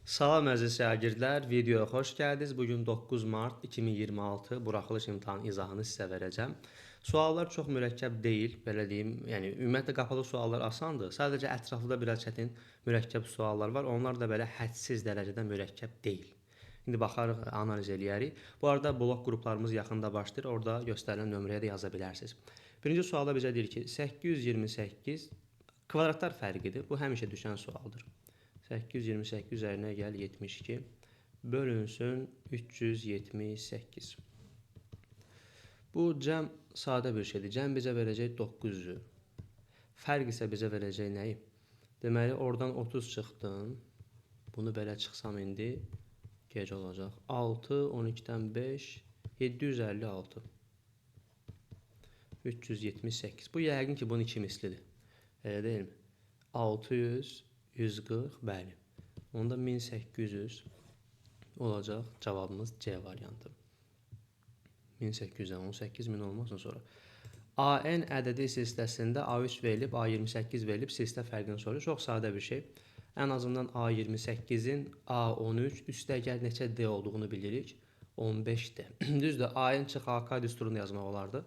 Salam əziz şagirdlər, videoya xoş gəldiniz. Bugün 9 mart 2026 buraxılış imtahanı izahını sizə verəcəm. Suallar çox mürəkkəb deyil, belə deyim. Yəni ümumiyyətlə qapalı suallar asandır. Sadəcə ətrafında biraz çətin, mürəkkəb suallar var. Onlar da belə hədsiz dərəcədə mürəkkəb deyil. İndi baxarıq, analiz eləyərik. Bu arada blok qruplarımız yaxında başlayır. Orada göstərilən nömrəyə də yaza bilərsiniz. Birinci sualda bizə deyir ki, 828 kvadratlar fərqidir. Bu həmişə düşən sualdır. 828 üzərinə gəl 72 bölünsün 378. Bu cəm sadə bir şeydir. Cəm bizə verəcək 900-ü. Fərq isə bizə verəcək nəyi? Deməli, oradan 30 çıxdın. Bunu belə çıxsam indi gecə olacaq. 6, 12-dən 5, 756. 378. Bu yəqin ki, bunun iki mislidir. Elə deyilmi? 600, 140, bəli. Onda 1800 olacaq. Cavabımız C variantı. 1800-dən 18000 olmasın sonra. AN ədədi silsiləsində A3 verilib, A28 verilib, silsilə fərqini soruyor. Çox sadə bir şey. Ən azından A28-in A13 üstəgəl neçə D olduğunu bilirik. 15-dir. Düzdür, AN çıx AK düsturunu yazmaq olardı.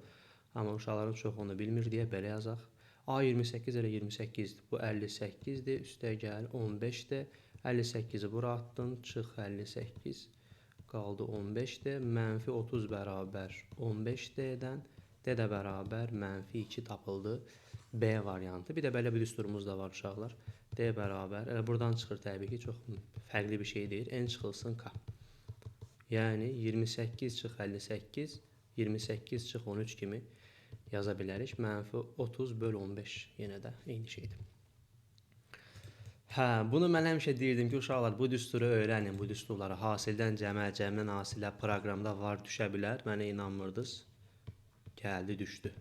Amma uşaqların çox onu bilmir deyə belə yazaq. A28 elə 28-dir. Bu 58-dir. Üstəgəl 15-dir. 58-i bura atdın. Çıx 58. Qaldı 15-dir. Mənfi 30 bərabər 15-dir-dən D də bərabər mənfi 2 tapıldı. B variantı. Bir də belə bir düsturumuz da var uşaqlar. D bərabər. Elə buradan çıxır təbii ki. Çox fərqli bir şey deyir. N çıxılsın K. Yəni 28 çıx 58, 28 çıx 13 kimi yaza bilərik. Mənfi 30 böl 15 yenə də eyni şeydir. Bunu mən həmişə deyirdim ki, uşaqlar bu düsturu öyrənin, bu düsturları hasildən cəmə, cəmdən hasilə proqramda var, düşə bilər. Mənə inanmırdınız. Gəldi, düşdü.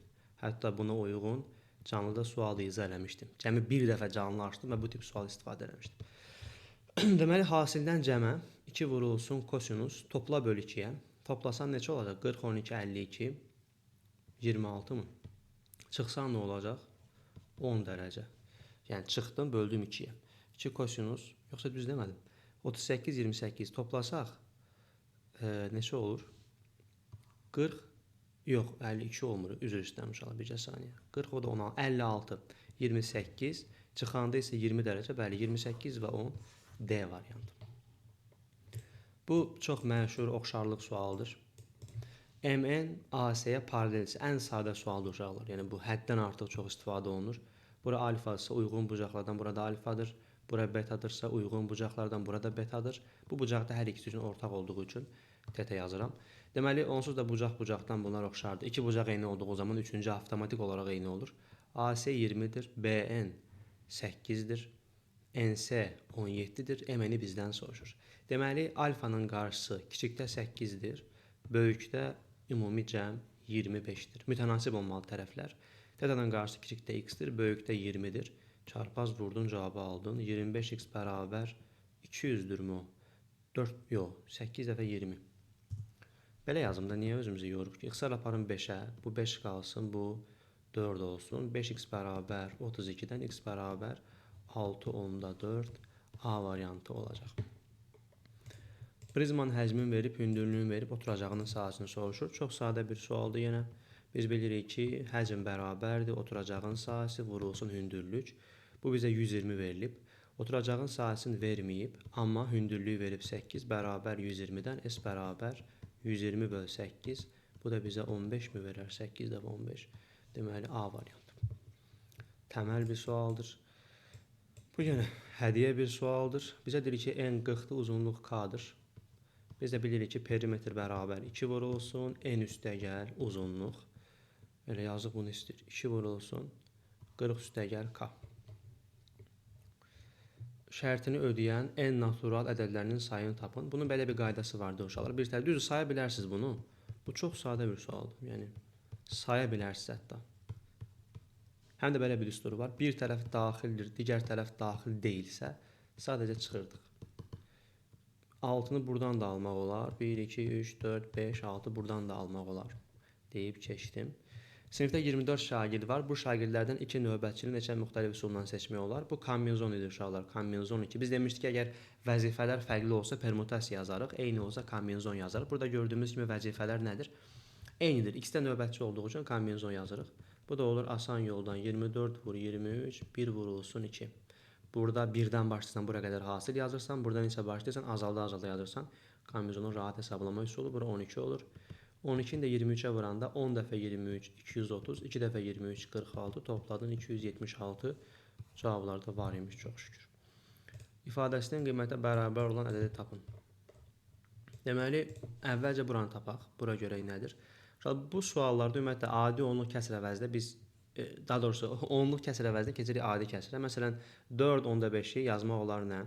Hətta buna uyğun canlıda sual izah eləmişdim. Cəmi bir dəfə canlı açdım və bu tip sual istifadə eləmişdim. Deməli, hasildən cəmə 2 vurulsun kosinus topla böl 2-yə. Toplasan neçə olacaq? 40, 12, 52, 26 mı? Çıxsan nə olacaq? 10 dərəcə. Yəni çıxdım, böldüm 2-yə. 2 kosinus, yoxsa düz demədim. 38, 28 toplasaq neçə olur? 40, yox, 52 olmur. Üzr istəyirəm uşaqlar, bircə saniyə. 40, o da 16, 56, 28, çıxanda isə 20 dərəcə, bəli, 28 və 10 D variantı. Bu çox məşhur oxşarlıq sualıdır. MN AC-yə paralelsə ən sadə sualdır uşaqlar. Yəni bu həddən artıq çox istifadə olunur. Bura alfadırsa uyğun bucaqlardan burada alfadır. Bura betadırsa uyğun bucaqlardan burada betadır. Bu bucaqda hər ikisi üçün ortaq olduğu üçün teta yazıram. Deməli, onsuz da bucaq-bucaqdan bunlar oxşardır. İki bucaq eyni olduğu zaman üçüncü avtomatik olaraq eyni olur. AC 20-dir, BN 8-dir, NC 17-dir, MN-i bizdən soruşur. Deməli, alfanın qarşısı kiçikdə 8-dir, böyükdə ümumi cəm 25-dir. Mütənasib olmalı tərəflər. Tetadan qarşısı kiçikdə x-dir, böyükdə 20-dir. Çarpaz vurdun, cavabı aldın. 25x bərabər 200-dürmü o? 4, yox, 8 dəfə 20. Belə yazım da, niyə özümüzü yoruq ki? İxtisar aparın 5-ə, bu 5 qalsın, bu 4 olsun. 5x bərabər 32-dən x bərabər 6 onda 4 A variantı olacaq. Prizmanın həcmin verib, hündürlüyün verib, oturacağının sahəsini soruşur. Çox sadə bir sualdır yenə. Biz bilirik ki, həcm bərabərdir, oturacağın sahəsi vurulsun hündürlük. Bu bizə 120 verilib. Oturacağın sahəsini verməyib, amma hündürlüyü verib 8 bərabər 120-dən S bərabər 120 böl 8. Bu da bizə 15 mi verər? 8 dəfə 15. Deməli, A variantı. Təməl bir sualdır. Bu yenə hədiyyə bir sualdır. Bizə deyir ki, N 40-dır, uzunluq K-dır. Biz də bilirik ki, perimetr bərabər 2 vurulsun, N üstəgəl uzunluq. Elə yazıq bunu istəyir. 2 vurulsun, 40 üstəgəl K. Şərtini ödəyən N natural ədədlərinin sayını tapın. Bunun belə bir qaydası vardır uşaqlar. Bir tərəf düzdür, saya bilərsiniz bunu. Bu çox sadə bir sualdır. Yəni saya bilərsiniz hətta. Həm də belə bir düsturu var. Bir tərəf daxildir, digər tərəf daxil deyilsə, sadəcə çıxırdıq. 6-nı buradan da almaq olar. 1, 2, 3, 4, 5, 6 buradan da almaq olar deyib keçdim. Sinifdə 24 şagird var. Bu şagirdlərdən 2 növbətçini neçə müxtəlif üsulla seçmək olar? Bu kombinezon idi uşaqlar. Kombinezon 2. Biz demişdik ki, əgər vəzifələr fərqli olsa permutasiya yazarıq, eyni olsa kombinezon yazarıq. Burada gördüyümüz kimi vəzifələr nədir? Eynidir. İkisi də növbətçi olduğu üçün kombinezon yazırıq. Bu da olur asan yoldan 24 vur 23, 1 vurulsun 2. Burada 1-dən başlayırsan bura qədər hasil yazırsan, buradan isə başlayırsan azalda yazırsan. Kombinezonun rahat hesablama üsulu bura 12 olur. 12-ni də 23-ə vuranda 10 dəfə 23 230, 2 dəfə 23 46, topladın 276. Cavablarda var imiş çox şükür. İfadəsinin qiymətə bərabər olan ədədi tapın. Deməli, əvvəlcə buranı tapaq. Bura görək nədir? Bu suallarda ümumiyyətlə adi onluq kəsr əvəzinə biz daha doğrusu onluq kəsr əvəzinə keçirik adi kəsrə. Məsələn, 4 onda 5-i yazmaq olar nə?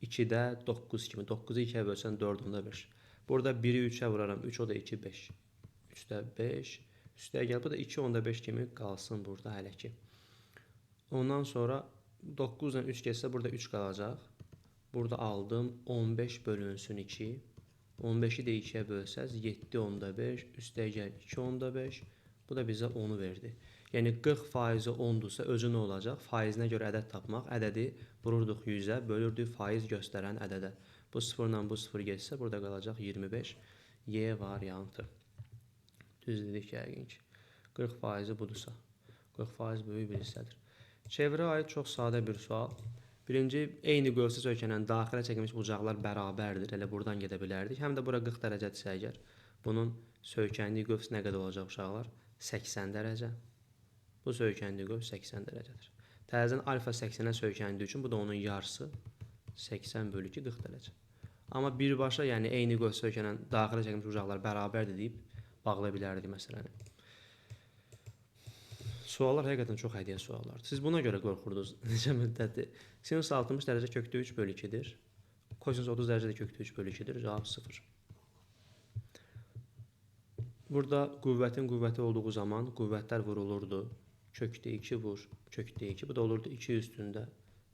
2-də 9 kimi. 9-u 2-yə bölsən 4 onda 5. Burada 1-i 3-ə vuraram. 3 o da 2 5. 3-də 5. Üstəyə gəl. Bu da 2 onda 5 kimi qalsın burada hələ ki. Ondan sonra 9 ilə 3 keçsə burada 3 qalacaq. Burada aldım 15 bölünsün 2. 15-i də 2-yə bölsəz 7 onda 5. Üstəyə gəl 2 onda 5. Bu da bizə 10-u verdi. Yəni 40% 10-dursa özü nə olacaq? Faizinə görə ədəd tapmaq. Ədədi vururduq 100-ə, bölürdük faiz göstərən ədədə. Bu 0 ilə bu 0 geçsə burada qalacaq 25. Y variantı. Düz dedik yəqin ki. 40% budursa. 40% böyük bir hissədir. Çevrə aid çox sadə bir sual. Birinci, eyni qövsə söykənən daxilə çəkilmiş bucaqlar bərabərdir. Elə buradan gedə bilərdik. Həm də bura 40 dərəcədirsə əgər, bunun söykəndiyi qövs nə qədər olacaq uşaqlar? 80 dərəcə. Bu söykəndiyi qövs 80 dərəcədir. Təzədən alfa 80-ə söykəndiyi üçün bu da onun yarısı 80 bölü 2 40 dərəcə. Amma birbaşa, yəni eyni qövs söykənən daxilə çəkilmiş bucaqlar bərabərdir deyib bağlaya bilərdik məsələni. Suallar həqiqətən çox hədiyyə suallardır. Siz buna görə qorxurdunuz necə müddətdir? Sinus 60 dərəcə kökdə 3 bölü 2-dir. Kosinus 30 dərəcə kökdə 3 bölü 2-dir. Cavab 0. Burada qüvvətin qüvvəti olduğu zaman qüvvətlər vurulurdu. Kökdə 2 vur, kökdə 2. Bu da olurdu 2 üstündə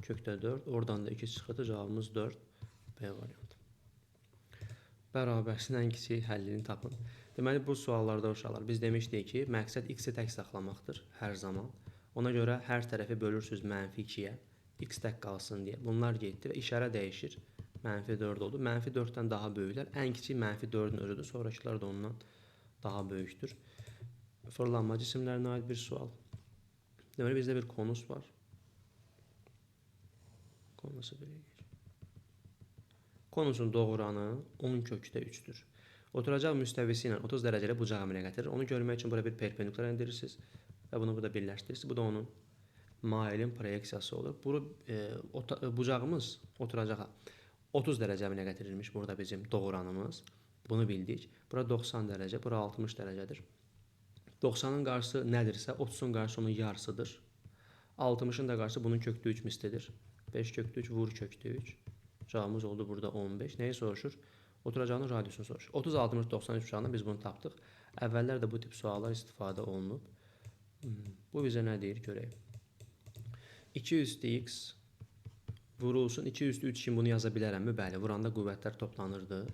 kökdə 4. Oradan da 2 çıxırdı. Cavabımız 4. B variantı. Bərabərsin ən kiçik həllini tapın. Deməli, bu suallarda uşaqlar biz demişdik ki, məqsəd x-i tək saxlamaqdır hər zaman. Ona görə hər tərəfi bölürsünüz -2-yə, x tək qalsın deyə. Bunlar getdi və işarə dəyişir. -4 oldu. -4-dən daha böyüklər. Ən kiçik -4-ün özüdür. Sonrakılar da ondan daha böyükdür. Fırlanma cisimlərinə aid bir sual. Deməli, bizdə bir konus var. Konusu belə gəlir. Konusun doğuranı 10 kökdə 3-dür. Oturacaq müstəvisi ilə 30 dərəcəli bucağı əmələ gətirir. Onu görmək üçün bura bir perpendikular endirirsiniz və bunu burada birləşdirirsiniz. Bu da onun mailin proyeksiyası olur. Bucağımız oturacağa 30 dərəcə əmələ gətirilmiş burada bizim doğuranımız. Bunu bildik. Bura 90 dərəcə, bura 60 dərəcədir. 90-ın qarşısı nədirsə, 30-un qarşısı onun yarısıdır. 60-ın da qarşısı bunun kökdə 3 mislidir. 5 kökdə 3 vur kökdə 3. Cavabımız oldu burada 15. Nəyi soruşur? Oturacağının radiusunu soruşur. 30, 60, 93 uşağından biz bunu tapdıq. Əvvəllər də bu tip suallar istifadə olunub. Bu bizə nə deyir? Görək. 2 üstü x vurulsun. 2 üstü 3 kimi bunu yaza bilərəmmi? Bəli, vuranda qüvvətlər toplanırdı.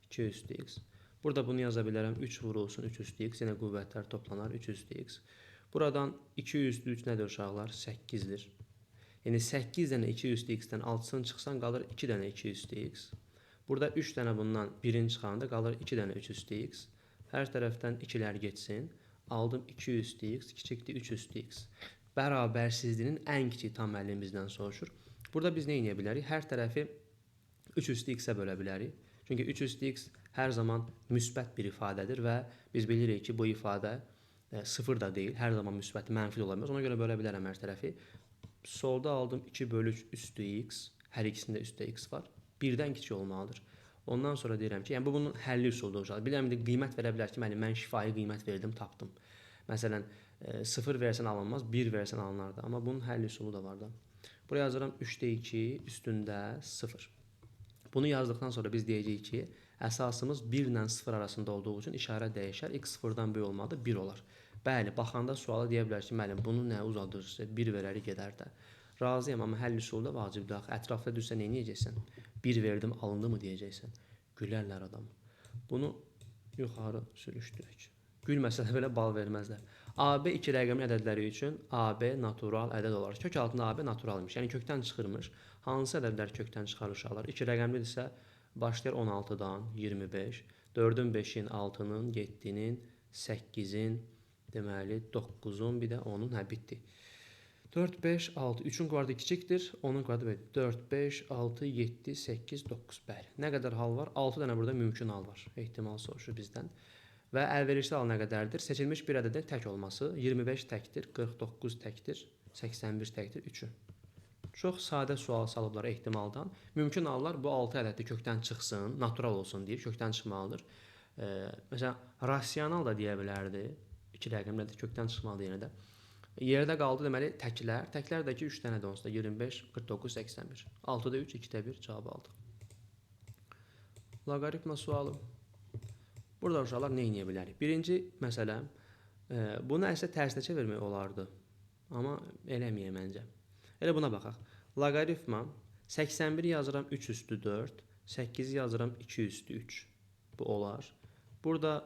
2 üstü x. Burada bunu yaza bilərəm. 3 vurulsun. 3 üstü x. Yenə qüvvətlər toplanar. 3 üstü x. Buradan 2 üstü 3 nədir uşaqlar? 8-dir. Yəni 8 dənə 2 üstü x-dən 6-sını çıxsan qalır 2 dənə 2 üstü x. Burada 3 dənə bundan 1-in çıxanda qalır 2 dənə 3 üstü x. Hər tərəfdən 2-lər geçsin. Aldım 2 üstü x, kiçikdir 3 üstü x. Bərabərsizliyinin ən kiçik tam həllini bizdən soruşur. Burada biz nə edə bilərik? Hər tərəfi 3 üstü x-ə bölə bilərik. Çünki 3 üstü x hər zaman müsbət bir ifadədir və biz bilirik ki, bu ifadə 0 da deyil, hər zaman müsbət, mənfi də ola bilməz. Ona görə bölə bilərəm hər tərəfi. Solda aldım 2 bölü 3 üstü x. Hər ikisində üstə x var. 1-dən kiçik olmalıdır. Ondan sonra deyirəm ki, yəni bu bunun həlli üsuludur uşaqlar. Bilirəm qiymət verə bilər ki, mən şifahi qiymət verdim, tapdım. Məsələn, 0 versən alınmaz, 1 versən alınardı. Amma bunun həlli üsulu da var da. Buraya yazıram 3-də 2 üstündə 0. Bunu yazdıqdan sonra biz deyəcəyik ki, əsasımız 1 ilə 0 arasında olduğu üçün işarə dəyişər. X 0-dan böyük olmalıdır, 1 olar. Bəli, baxanda suala deyə bilər ki, müəllim, bunu nə uzadırsa 1 verəri gedər də. Razıyam, amma həll üsulu da vacibdir. Ətrafda düşsə nə edəcəksən? 1 verdim, alındı mı deyəcəksən? Gülərlər adam. Bunu yuxarı sürüşdürək. Bilməsə də belə bal verməzlər. AB 2 rəqəmli ədədləri üçün AB natural ədəd olar. Kök altında AB naturalmış. Yəni kökdən çıxırmış. Hansı ədədlər kökdən çıxar uşaqlar? 2 rəqəmlidirsə başlayır 16-dan 25, 4-ün 5-in 6-nın 7-nin 8-in deməli 9-un bir də 10-un bitdi. 4, 5, 6, 3-ün kvadradı kiçikdir, 10-un kvadradı 4, 5, 6, 7, 8, 9. Bəli. Nə qədər hal var? 6 dənə burada mümkün hal var. Ehtimal soruşur bizdən. Və əlverişli hal nə qədərdir? Seçilmiş bir ədədin tək olması 25 təkdir, 49 təkdir, 81 təkdir, 3-ü. Çox sadə sual salıblar ehtimaldan. Mümkün hallar bu 6 ədədi kökdən çıxsın, natural olsun deyir, kökdən çıxmalıdır. Məsələn, rasional da deyə bilərdi. 2 rəqəmli ədəd kökdən çıxmalı yenə də. Yerdə qaldı deməli təklər. Təklər də ki 3 dənədir onsuz da 25, 49, 81. 6-da 3, 2-də 1 cavab aldıq. Loqaritma sualı. Burada uşaqlar nə edə bilərik? Birinci məsələ, bunu əslində tərsinə çevirmək olardı. Amma eləməyək məncə. Elə buna baxaq. Loqaritma 81 yazıram 3 üstü 4, 8 yazıram 2 üstü 3. Bu olar. Burada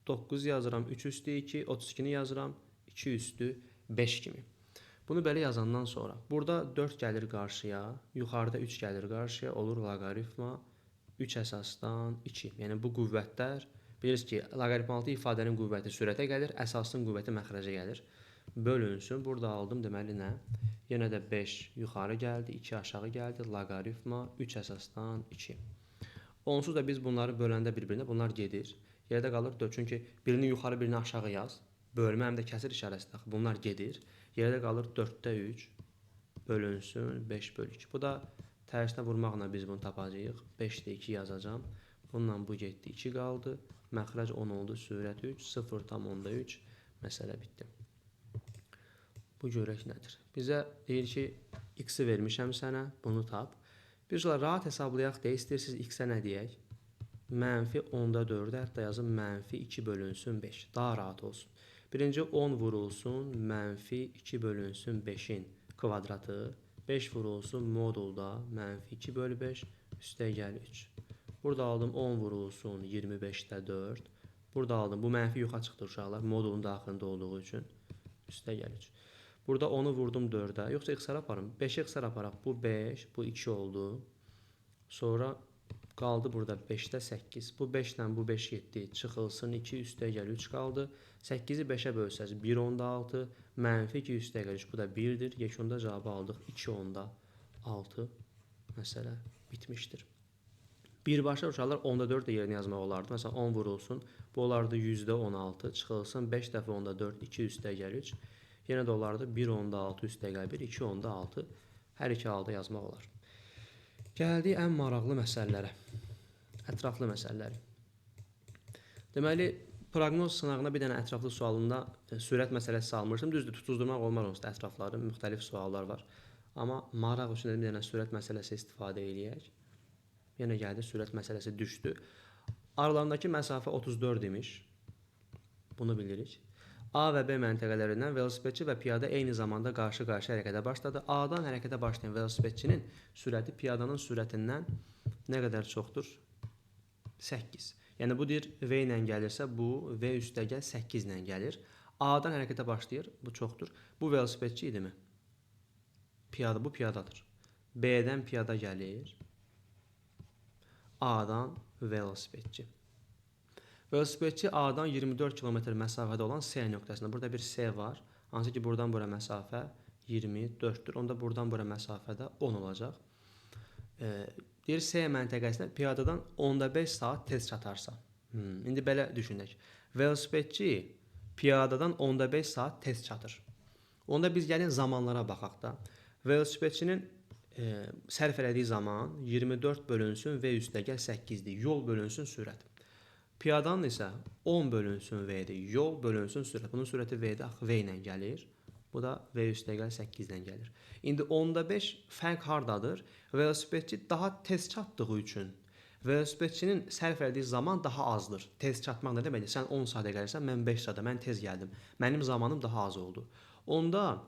9 yazıram 3 üstü 2, 32-ni yazıram 2 üstü 5 kimi. Bunu belə yazandan sonra burada 4 gəlir qarşıya, yuxarıda 3 gəlir qarşıya, olur loqaritma 3 əsasdan 2. Yəni bu qüvvətlər bilirsiniz ki, loqaritmalı ifadənin qüvvəti sürətə gəlir, əsasın qüvvəti məxrəcə gəlir. Bölünsün. Burada aldım deməli nə? Yenə də 5 yuxarı gəldi, 2 aşağı gəldi. Loqaritma 3 əsasdan 2. Onsuz da biz bunları böləndə bir-birinə bunlar gedir. Yerdə qalır 4. Çünki birini yuxarı, birini aşağı yaz. Bölmə həm də kəsir işarəsi. Bunlar gedir. Yerdə qalır 4-də 3 bölünsün 5 bölü 2. Bu da tərsinə vurmaqla biz bunu tapacağıq. 5-də 2 yazacağım. Bununla bu getdi 2 qaldı. Məxrəc 10 oldu, sürət 3, 0,3. Məsələ bitdi. Bu görək nədir? Bizə deyir ki, x-i vermişəm sənə, bunu tap. Bir rahat hesablayaq deyə istəyirsiniz x-ə nə deyək? Mənfi 10-da 4-ə, hətta yazın mənfi 2 bölünsün 5. Daha rahat olsun. Birinci 10 vurulsun, mənfi 2 bölünsün 5-in kvadratı. 5 vurulsun modulda, mənfi 2 bölü 5, üstəgəl 3. Burada aldım 10 vurulsun 25-də 4. Burada aldım. Bu mənfi yuxarı çıxdı uşaqlar. Modulun daxilində olduğu üçün. Üstəgəl 3. Burada 10-u vurdum 4-ə. Yoxsa x-ə aparım. 5-ə x-ə aparaq. Bu 5, bu 2 oldu. Sonra qaldı burada 5-də 8. Bu 5 ilə bu 5 getdi. Çıxılsın 2 üstəgəl 3 qaldı. 8-i 5-ə bölsəz 1/6. Mənfi 2 üstəgəl 3. Bu da 1-dir. Yekununda cavabı aldıq 2/6. Məsələ bitmişdir. Birbaşa uşaqlar 10-da 4 də yerinə yazmaq olardı. Məsələn 10 vurulsun. Bu olardı 100-də 16. Çıxılsın 5 dəfə 10-da 4, 2 üstəgəl 3. Yenə də olardı 1/6 üstəgəl 1, 2/6. Hər iki halda yazmaq olar. Gəldik ən maraqlı məsələlərə. Ətraflı məsələləri. Deməli, proqnoz sınağına bir dənə ətraflı sualında sürət məsələsi salmışdım. Düzdür, tutuzdurmaq olmaz onsuz da ətrafları, müxtəlif suallar var. Amma maraq üçün bir dənə sürət məsələsi istifadə eləyək. Yenə gəldi, sürət məsələsi düşdü. Aralarındakı məsafə 34 imiş. Bunu bilirik. A və B məntəqələrindən velosipedçi və piyada eyni zamanda qarşı-qarşı hərəkətə başladı. A-dan hərəkətə başlayan velosipedçinin sürəti piyadanın sürətindən nə qədər çoxdur? 8. Yəni bu deyir V ilə gəlirsə, bu V üstəgəl 8 ilə gəlir. A-dan hərəkətə başlayır, bu çoxdur. Bu velosipedçi idimi? Piyada, bu piyadadır. B-dən piyada gəlir. A-dan velosipedçi. Velosipedçi A-dan 24 km məsafədə olan S nöqtəsində. Burada bir S var. Hansı ki, buradan bura məsafə 24-dür. Onda buradan bura məsafə də 10 olacaq. Deyir, S məntəqəsində piyadadan 10-5 saat tez çatarsa. İndi belə düşünək. Velosipedçi piyadadan 10-5 saat tez çatır. Onda biz gəlin zamanlara baxaq da. Velosipedçinin sərf elədiyi zaman 24 bölünsün V üstəgəl 8-dir. Yol bölünsün sürət. Piyadanın isə 10 bölünsün V-dir. Yol bölünsün sürət. Bunun sürəti V-də V ilə gəlir. Bu da V üstəgəl 8-dən gəlir. İndi 10-5 fərq hardadır? Velosipedçi daha tez çatdığı üçün velosipedçinin sərf elədiyi zaman daha azdır. Tez çatmaq nə deməkdir? Sən 10 saatə gəlirsən, mən 5 saatə, mən tez gəldim. Mənim zamanım daha az oldu. Onda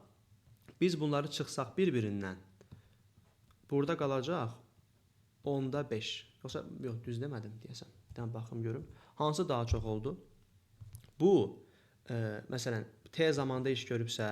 biz bunları çıxsaq bir-birindən burada qalacaq 10-5. Yoxsa yox, düz demədim deyəsən. Bir dənə baxım görüm. Hansı daha çox oldu? Bu, məsələn, t zamanda iş görübsə,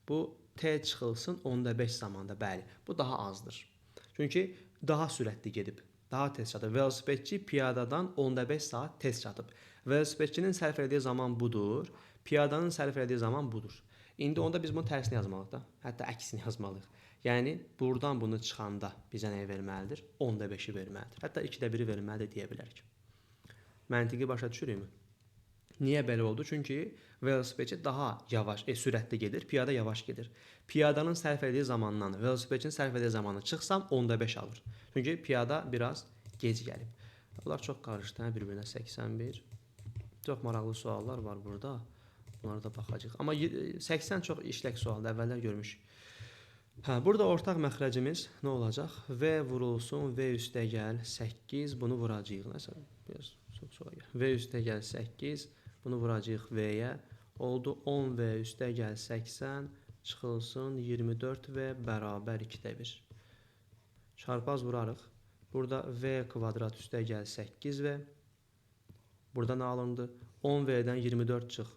bu t çıxılsın 5 zamanda, bəli. Bu daha azdır. Çünki daha sürətli gedib, daha tez çatıb. Velosipedçi piyadadan 5 saat tez çatıb. Velosipedçinin sərf etdiyi zaman budur, piyadanın sərf etdiyi zaman budur. İndi onda biz bunun tərsini yazmalıyıq da, hətta əksini yazmalıyıq. Yəni buradan bunu çıxanda bizə nə verməlidir? 5-i verməlidir. Hətta 2/1-i verməlidir deyə bilərik. Məntiqi başa düşürükmü? Niyə belə oldu? Çünki velosipedçi daha yavaş, sürətli gedir, piyada yavaş gedir. Piyadanın sərf etdiyi zamandan velosipedçinin sərf etdiyi zamanı çıxsam 5 alır. Çünki piyada biraz gec gəlib. Bunlar çox qarışdı, bir-birinə 81. Çox maraqlı suallar var burada. Bunlara da baxacağıq. Amma 80 çox işlək sualdır, əvvəllər görmüşük. Burada ortaq məxrəcimiz nə olacaq? V vurulsun, V üstəgəl 8, bunu vuracağıq. Nəsə, biraz çox sual gəlir. V üstəgəl 8, bunu vuracağıq V-yə. Oldu 10V üstəgəl 80, çıxılsın 24V bərabər 2/1. Çarpaz vurarıq. Burada V kvadrat üstəgəl 8V. Burada nə alındı? 10V'dən 24 çıx,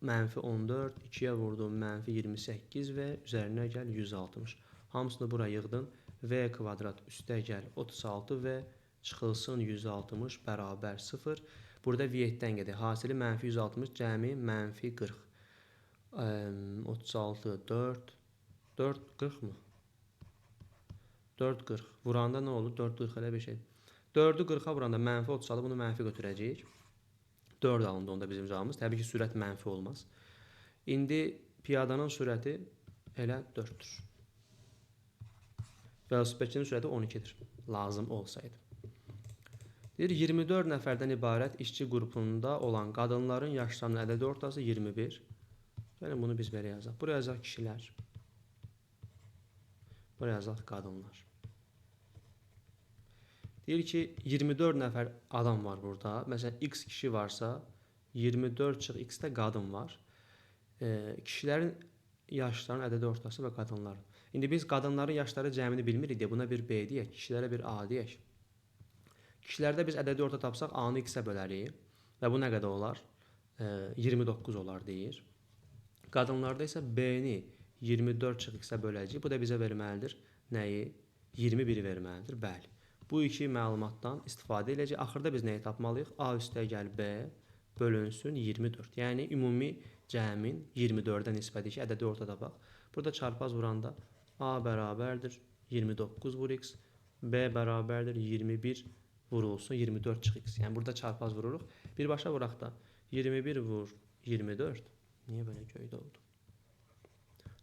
mənfi 14, 2-yə vurdum, mənfi 28 və üzərinə gəl 160. Hamısını bura yığdın. V kvadrat üstəgəl 36 və çıxılsın 160 bərabər 0. Burada V7-dən gedir. Hasili mənfi 160, cəmi mənfi 40. 36, 4, 4, 40 mı? 4, 40. Vuranda nə olur? 4, 40 elə bir şey. 4-ü 40-a vuranda mənfi 36, bunu mənfi götürəcəyik. 4 alındı onda bizim cavabımız. Təbii ki, sürət mənfi olmaz. İndi piyadanın sürəti elə 4-dür. Velosipedçinin sürəti 12-dir. Lazım olsaydı. Deyir, 24 nəfərdən ibarət işçi qrupunda olan qadınların yaşlarının ədədi ortası 21. Gəlin bunu biz belə yazaq. Buraya yazaq kişilər. Buraya yazaq qadınlar. Deyir ki, 24 nəfər adam var burada. Məsələn, x kişi varsa, 24 çıx x-də qadın var. Kişilərin yaşlarının ədədi ortası və qadınlar. İndi biz qadınların yaşları cəmini bilmirik deyə buna bir B deyək, kişilərə bir A deyək. Kişilərdə biz ədədi orta tapsaq A-nı x-ə bölərik və bu nə qədər olar? 29 olar deyir. Qadınlarda isə B-ni 24 çıx x-ə böləcəyik. Bu da bizə verməlidir. Nəyi? 21 verməlidir. Bəli. Bu iki məlumatdan istifadə edəcək. Axırda biz nəyi tapmalıyıq? A üstəgəl B bölünsün 24. Yəni ümumi cəmin 24-ə nisbəti ki, ədədi orta tapaq. Burada çarpaz vuranda A bərabərdir 29 vur x, B bərabərdir 21 vurulsun 24 çıx x. Yəni burada çarpaz vururuq. Birbaşa vuraq da 21 vur 24. Niyə belə göydə oldu?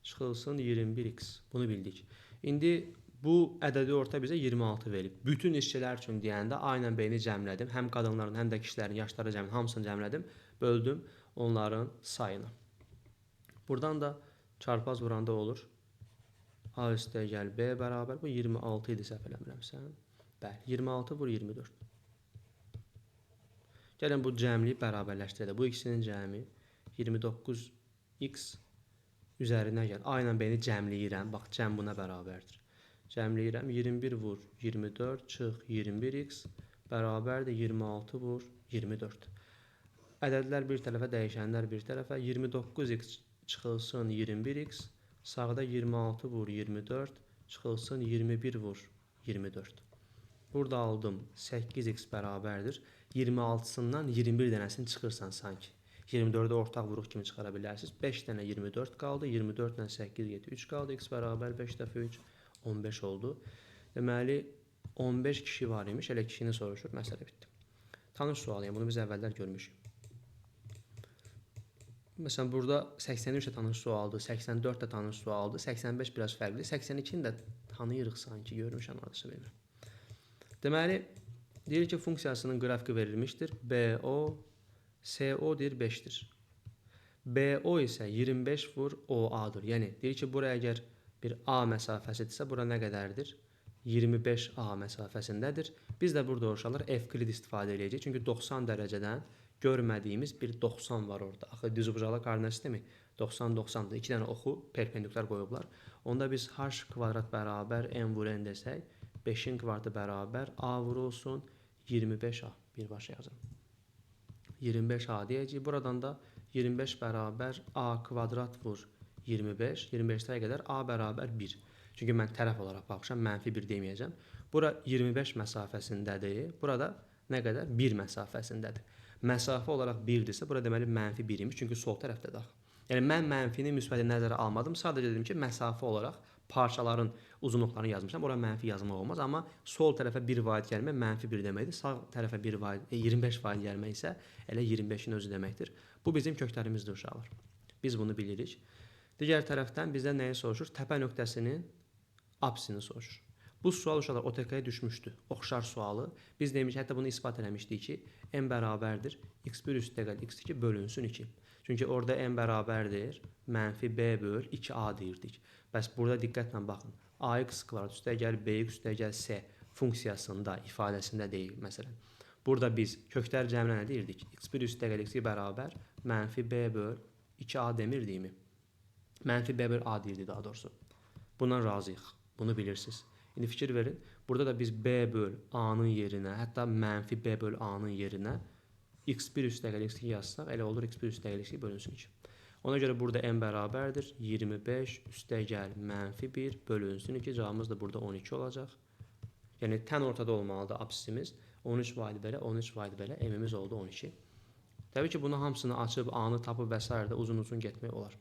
Çıxılsın 21x. Bunu bildik. İndi bu ədədi orta bizə 26 verib. Bütün işçilər üçün deyəndə A ilə B-ni cəmlədim. Həm qadınların, həm də kişilərin yaşları cəmlədim. Hamısını cəmlədim. Böldüm onların sayını. Buradan da çarpaz vuranda olur. A üstəgəl B bərabər. Bu 26 idi səhv eləmirəmsə. Bəli, 26 vur 24. Gəlin bu cəmliyi bərabərləşdirək. Bu ikisinin cəmi 29x üzərinə gəl. A ilə B-ni cəmləyirəm. Bax, cəm buna bərabərdir. Cəmləyirəm. 21 vur 24 çıx 21x bərabərdir 26 vur 24. Ədədlər bir tərəfə, dəyişənlər bir tərəfə. 29x çıxılsın 21x. Sağda 26 vur 24 çıxılsın 21 vur 24. Burada aldım 8x bərabərdir. 26-sından 21 dənəsini çıxırsan sanki. 24-də ortaq vuruq kimi çıxara bilərsiniz. 5 dənə 24 qaldı. 24 ilə 8 7 3 qaldı. X bərabər 5 dəfə 3 15 oldu. Deməli 15 kişi var imiş. Elə kişini soruşur. Məsələ bitdi. Tanış sual, yəni bunu biz əvvəllər görmüşük. Məsələn, burada 83 də tanış sualdır, 84 də tanış sualdır, 85 biraz fərqli, 82-ni də tanıyırıq sanki, görmüşəm adresi bilmirəm. Deməli, deyir ki, funksiyasının qrafiki verilmişdir. BO, CO deyir 5-dir. BO isə 25 vur OA-dır. Yəni, deyir ki, buraya əgər bir A məsafəsidirsə, bura nə qədərdir? 25A məsafəsindədir. Biz də burada uşaqlar F-krid istifadə edəcəyik. Çünki 90 dərəcədən görmədiyimiz bir 90 var orada. Axı düzbucaqlı koordinat sistemi 90-90-dır. 2 dənə oxu perpendikular qoyublar. Onda biz h kvadrat bərabər n vur n desək, 5-in kvadratı bərabər a vurulsun 25a. Birbaşa yazın. 25 A deyəcəyik. Buradan da 25 bərabər A kvadrat vur 25. 25-yə qədər A bərabər 1. Çünki mən tərəf olaraq baxmışam, mənfi 1 deməyəcəm. Bura 25 məsafəsindədir. Burada nə qədər? 1 məsafəsindədir. Məsafə olaraq 1-dirsə, bura deməli mənfi 1 imiş, çünki sol tərəfdədir. Yəni mən mənfini müsbəti nəzərə almadım. Sadəcə dedim ki, məsafə olaraq parçaların uzunluqlarını yazmışam. Ora mənfi yazmaq olmaz, amma sol tərəfə 1 vaid gəlmək mənfi 1 deməkdir. Sağ tərəfə 1 vaid, 25 vaid gəlmək isə elə 25-in özü deməkdir. Bu bizim köklərimizdir uşaqlar. Biz bunu bilirik. Digər tərəfdən bizdən nəyi soruşur? Təpə nöqtəsinin apsisini soruşur. Bu sual uşaqlar OTK-yə düşmüşdü. Oxşar sualı. Biz demişik, hətta bunu isbat eləmişdik ki, n bərabərdir x1 üstəgəl x2 bölünsün 2. Çünki orada n bərabərdir mənfi b böl 2a deyirdik. Bəs burada diqqətlə baxın. ax kvadrat üstəgəl bx üstəgəl c funksiyasında, ifadəsində deyil məsələn. Burada biz köklər cəmlə nə deyirdik? x1 üstəgəl x2 bərabər mənfi b böl 2a demirdikmi? Mənfi b böl a deyirdik daha doğrusu. Bundan razıyıq. Bunu bilirsiniz. İndi fikir verin. Burada da biz b böl a-nın yerinə, hətta mənfi b böl a-nın yerinə x1 üstəgəl x2 yazsaq, elə olur x1 üstəgəl x2 bölünsün 2. Ona görə burada n bərabərdir 25 üstəgəl mənfi 1 bölünsün 2. Cavabımız da burada 12 olacaq. Yəni tən ortada olmalıdır absisimiz. 13 vaid belə, 13 vaid belə, m-imiz oldu 12. Təbii ki, bunu hamısını açıb, a-nı tapıb və s. də uzun-uzun getmək olar.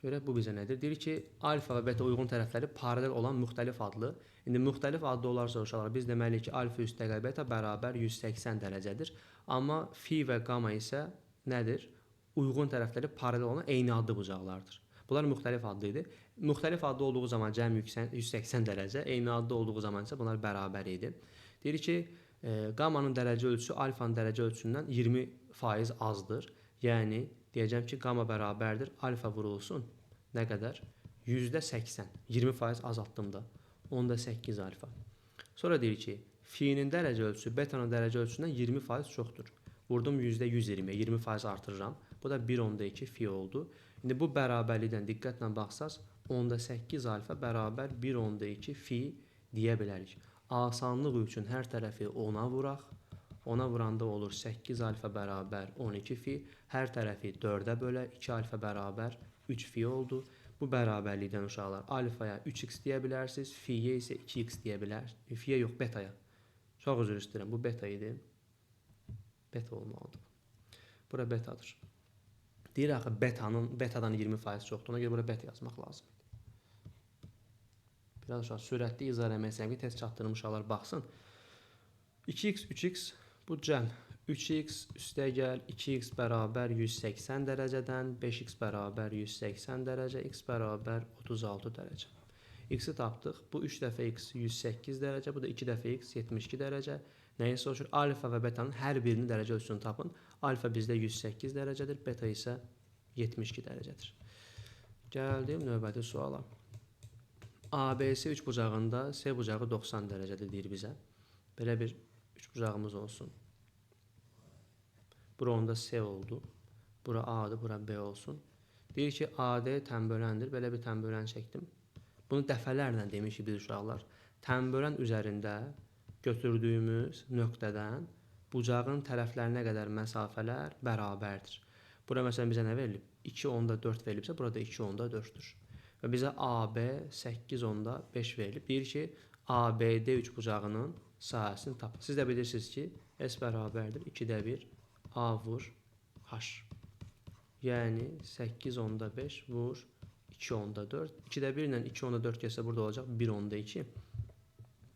Görək bu bizə nədir? Deyir ki, alfa və beta uyğun tərəfləri paralel olan müxtəlif adlı. İndi müxtəlif adlı olarsa uşaqlar, biz deməliyik ki, alfa üstəgəl beta bərabər 180 dərəcədir. Amma fi və qama isə nədir? Uyğun tərəfləri paralel olan eyni adlı bucaqlardır. Bunlar müxtəlif adlı idi. Müxtəlif adlı olduğu zaman cəmi 180 dərəcə, eyni adlı olduğu zaman isə bunlar bərabər idi. Deyir ki, qamanın dərəcə ölçüsü alfanın dərəcə ölçüsündən 20% azdır. Yəni, deyəcəm ki, qama bərabərdir, alfa vurulsun. Nə qədər? %80. 20% azaltdım da. 10-8 alfa. Sonra deyir ki, fi'nin dərəcə ölçüsü betanın dərəcə ölçüsündən 20% çoxdur. Vurdum %120, 20% artırıram. Bu da 1-2 fi oldu. İndi bu bərabərlikdən diqqətlə baxsaz, 10-8 alfa bərabər 1-2 fi deyə bilərik. Asanlıq üçün hər tərəfi 10-a vuraq. 10-a vuranda olur 8 alfa bərabər 12 fi. Hər tərəfi 4-ə bölə, 2 alfa bərabər 3 fi oldu. Bu bərabərlikdən uşaqlar alfaya 3x deyə bilərsiniz, fiyə isə 2x deyə bilərsiniz. Fiyə yox, betaya. Çox üzr istəyirəm, bu beta idi. Beta olmalıdır. Bura betadır. Deyir axı betadan 20% çoxdur. Ona görə bura beta yazmaq lazım. Biraz uşaq sürətli izah eləmək istəyirəm ki, test çatdırım uşaqlar baxsın. 2x, 3x bu cəm. 3x üstəgəl 2x bərabər 180 dərəcədən 5x bərabər 180 dərəcə, x bərabər 36 dərəcə. X-i tapdıq. Bu 3 dəfə x 108 dərəcə, bu da 2 dəfə x 72 dərəcə. Nəyə soruşur? Alfa və betanın hər birinin dərəcə ölçüsünü tapın. Alfa bizdə 108 dərəcədir, beta isə 72 dərəcədir. Gəldim növbəti suala. ABC 3 bucağında C bucağı 90 dərəcədir deyir bizə. Belə bir 3 bucağımız olsun. Bura onda C oldu. Bura A'dır, bura B olsun. Deyir ki, AD tənböləndir. Belə bir tənbölən çəkdim. Bunu dəfələrlə demişik biz uşaqlar. Tənbölən üzərində götürdüyümüz nöqtədən bucağın tərəflərinə qədər məsafələr bərabərdir. Bura məsələn bizə nə verilib? 2/4 verilibsə, burada 2/4-dür. Və bizə AB 8/5 verilib. Deyir ki, ABD 3 bucağının sahəsini tapın. Siz də bilirsiniz ki, S bərabərdir 2-də 1 A vur H. Yəni 8/5 vur 2/4. 2-də 1 ilə 2/4 gəlsə burada olacaq 1/2.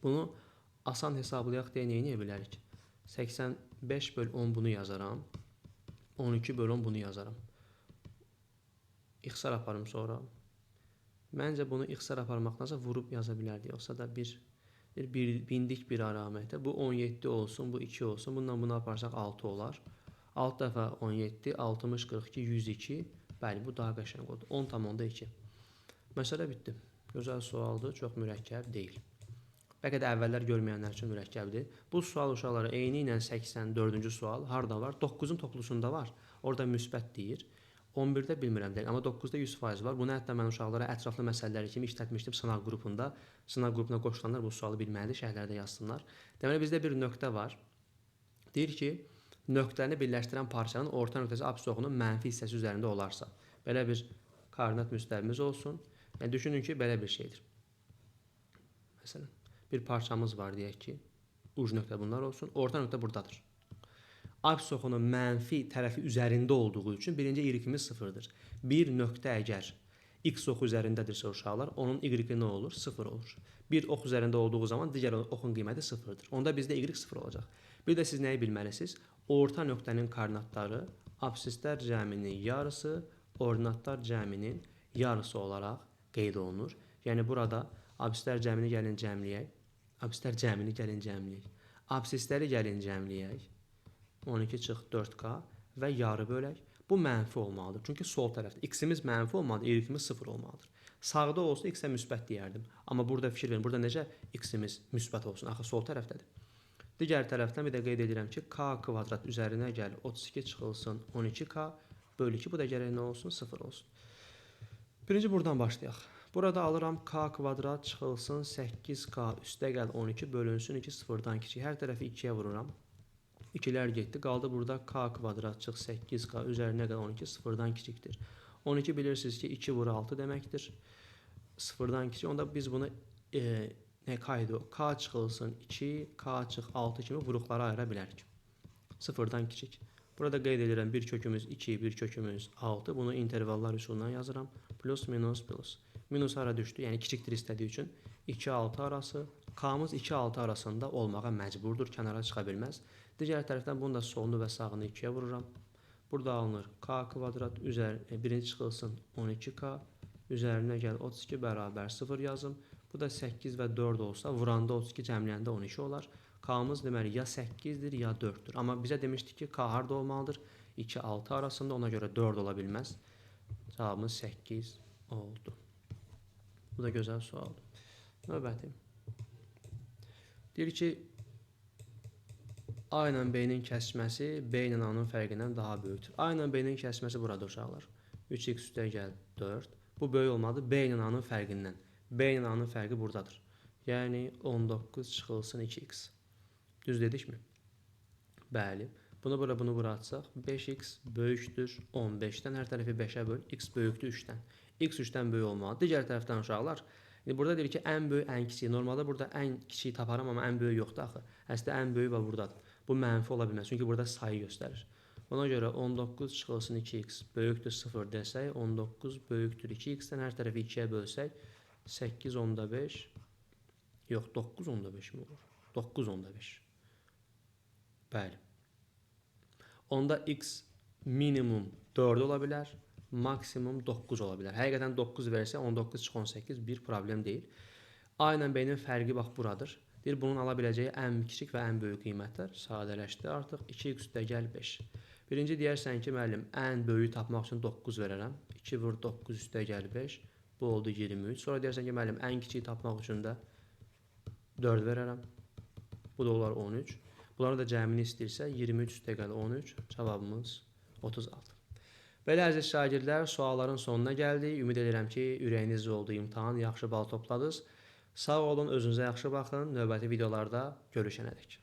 Bunu asan hesablayaq deyə nə edə bilərik? 85/10 bunu yazaram. 12/10 bunu yazaram. İxtisar aparım sonra. Məncə bunu ixtisar aparmaqdansa vurub yaza bilərdik. Yoxsa da bindik bir əlamətə. Bu 17 olsun, bu 2 olsun. Bundan bunu aparsaq 6 olar. 6 dəfə 17, 60, 42, 102. Bəli, bu daha qəşəng oldu. 10/2. Məsələ bitdi. Gözəl sualdır, çox mürəkkəb deyil. Bəlkə də əvvəllər görməyənlər üçün mürəkkəbdir. Bu sual uşaqlara eyni ilə 84-cü sual harda var? 9-un toplusunda var. Orada müsbət deyir. 11-də bilmirəm deyil, amma 9-da 100% var. Bunu hətta mən uşaqlara ətraflı məsələləri kimi işlətmişdim sınaq qrupunda. Sınaq qrupuna qoşulanlar bu sualı bilməlidir, şərhlərdə yazsınlar. Deməli, bizdə bir nöqtə var. Deyir ki, nöqtəni birləşdirən parçanın orta nöqtəsi apsis oxunun mənfi hissəsi üzərində olarsa. Belə bir koordinat müstəvimiz olsun. Yəni düşünün ki, belə bir şeydir. Məsələn, bir parçamız var deyək ki, uc nöqtə bunlar olsun, orta nöqtə buradadır. Apsis oxunun mənfi tərəfi üzərində olduğu üçün birinci y-imiz 0-dır. Bir nöqtə əgər x oxu üzərindədirsə uşaqlar, onun y-i nə olur? 0 olur. Bir ox üzərində olduğu zaman digər oxun qiyməti 0-dır. Onda bizdə y 0 olacaq. Bir də siz nəyi bilməlisiniz? Orta nöqtənin koordinatları apsislər cəminin yarısı, ordinatlar cəminin yarısı olaraq qeyd olunur. Yəni burada apsislər cəmini gəlin cəmləyək. Apsislər cəmini gəlin cəmləyək. Apsisləri gəlin cəmləyək. 12 çıx 4k və yarı bölək. Bu mənfi olmalıdır. Çünki sol tərəfdə x-imiz mənfi olmalıdır, y-imiz 0 olmalıdır. Sağda olsa x-ə müsbət deyərdim. Amma burada fikir verin, burada necə x-imiz müsbət olsun? Axı sol tərəfdədir. Digər tərəfdən bir də qeyd edirəm ki, k kvadrat üzərinə gəl 32 çıxılsın 12k bölü 2. Bu da gərək nə olsun? 0 olsun. Birinci buradan başlayaq. Burada alıram k kvadrat çıxılsın 8k üstə gəl 12 bölünsün 2 0-dan kiçik. Hər tərəfi 2-yə vururam. 2'lər getdi. Qaldı burada k kvadrat çıx 8k üzərinə gəl 12 0-dan kiçikdir. 12 bilirsiniz ki 2 vur 6 deməkdir. 0-dan kiçik. Onda biz bunu k çıxılsın 2, k çıx 6 kimi vuruqlara ayıra bilərik. 0-dan kiçik. Burada qeyd edirəm bir kökümüz 2, bir kökümüz 6. Bunu intervallar üsulundan yazıram. Plus, minus, plus. Minus hara düşdü? Yəni kiçikdir istədiyi üçün 2-6 arası. K-mız 2-6 arasında olmağa məcburdur. Kənara çıxa bilməz. Digər tərəfdən bunu da solunu və sağını 2-yə vururam. Burada alınır k kvadrat birinci çıxılsın 12k üzərinə gəl 32 bərabər 0 yazım. Bu da 8 və 4 olsa vuranda 32 cəmləyəndə 12 olar. K-mız deməli ya 8-dir ya 4-dür. Amma bizə demişdik ki k harda olmalıdır? 2-6 arasında, ona görə 4 ola bilməz. Cavabımız 8 oldu. Bu da gözəl sualdır. Növbəti. Deyir ki A ilə B-nin kəsməsi B ilə A-nın fərqindən daha böyükdür. A ilə B-nin kəsməsi burada uşaqlar. 3x üstə gəl 4. Bu böyük olmalıdır B ilə A-nın fərqindən. B ilə A-nın fərqi buradadır. Yəni 19 çıxılsın 2x. Düz dedikmi? Bəli. Bunu bura atsaq 5x böyükdür 15-dən. Hər tərəfi 5-ə böl. X böyükdür 3-dən. X 3-dən böyük olmalıdır. Digər tərəfdən uşaqlar. Burada deyir ki ən böyük ən kiçik. Normalda burada ən kiçiyi taparam amma ən böyük yoxdur axı. Əslində ən böyük və buradadır. Bu mənfi ola bilməz. Çünki burada sayı göstərir. Ona görə 19 çıxılsın 2x böyükdür 0 desək, 19 böyükdür 2x-dən hər tərəfi 2-yə bölsək, 8 onda 5, yox 9 onda 5 mi olur? 9 onda 5. Bəli. Onda x minimum 4 ola bilər, maksimum 9 ola bilər. Həqiqətən 9 versə 19 çıx 18 bir problem deyil. A ilə B-nin fərqi bax buradır. Deyir, bunun ala biləcəyi ən kiçik və ən böyük qiymətlər sadələşdi artıq. 2x üstə gəl 5. Birinci deyərsən ki, müəllim, ən böyüyü tapmaq üçün 9 verərəm. 2 vur 9 üstə gəl 5. Bu oldu 23. Sonra deyərsən ki, müəllim, ən kiçiyi tapmaq üçün də 4 verərəm. Bu da olar 13. Bunları da cəmini istəyirsə 23 üstə gəl 13. Cavabımız 36. Belə əziz şagirdlər, sualların sonuna gəldik. Ümid edirəm ki, ürəyiniz oldu imtahan, yaxşı bal topladınız. Sağ olun, özünüzə yaxşı baxın. Növbəti videolarda görüşənədək.